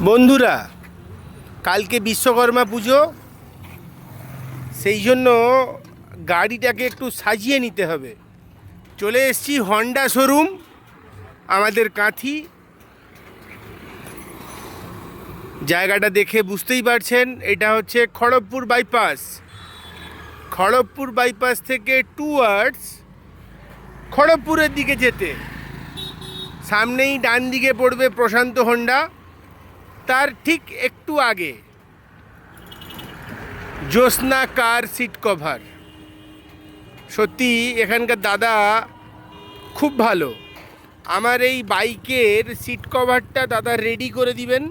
বন্ধুরা, কালকে বিশ্বকর্মা পুজো, সেই জন্য গাড়িটাকে একটু সাজিয়ে নিতে হবে। চলে এসেছি হন্ডা শোরুম, আমাদের কাঁথি। জায়গাটা দেখে বুঝতেই পারছেন, এটা হচ্ছে খড়গপুর বাইপাস। খড়গপুর বাইপাস থেকে টুয়ার্ডস খড়গপুরের দিকে যেতে সামনেই ডান দিকে পড়বে প্রশান্ত হোন্ডা, তার ঠিক একটু আগে জ্যোৎস্না কার সিট কভার। সত্যি এখানকার দাদা খুব ভালো। আমার এই বাইকের সিট কভারটা দাদা রেডি করে দিবেন।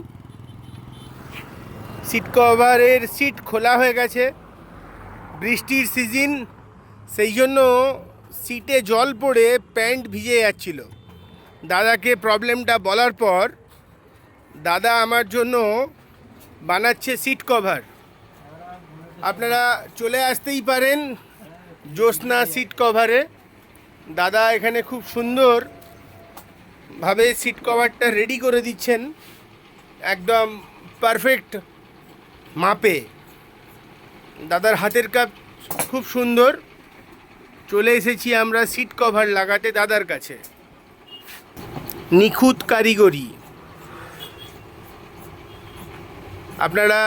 সিট কভারের সিট খোলা হয়ে গেছে, বৃষ্টির সিজন, সেই জন্য সিটে জল পড়ে প্যান্ট ভিজে যাচ্ছিল। দাদাকে প্রবলেমটা বলার পর দাদা আমার জন্য বানাচ্ছে সিট কভার। আপনারা চলে আসতেই পারেন জ্যোৎস্না সিট কভারে। দাদা এখানে খুব সুন্দরভাবে সিট কভারটা রেডি করে দিচ্ছেন, একদম পারফেক্ট মাপে। দাদার হাতের কাজ খুব সুন্দর। চলে এসেছি আমরা সিট কভার লাগাতে দাদার কাছে। নিখুঁত কারিগরি। আপনারা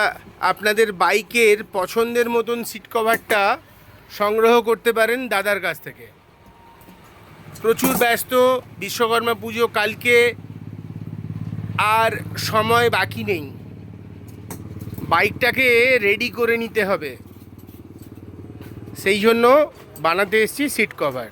আপনাদের বাইকের পছন্দের মতন সিট কভারটা সংগ্রহ করতে পারেন দাদার কাছ থেকে। প্রচুর ব্যস্ত, বিশ্বকর্মা পুজো কালকে, আর সময় বাকি নেই। বাইকটাকে রেডি করে নিতে হবে, সেই জন্য বানাতে এসেছি সিট কভার।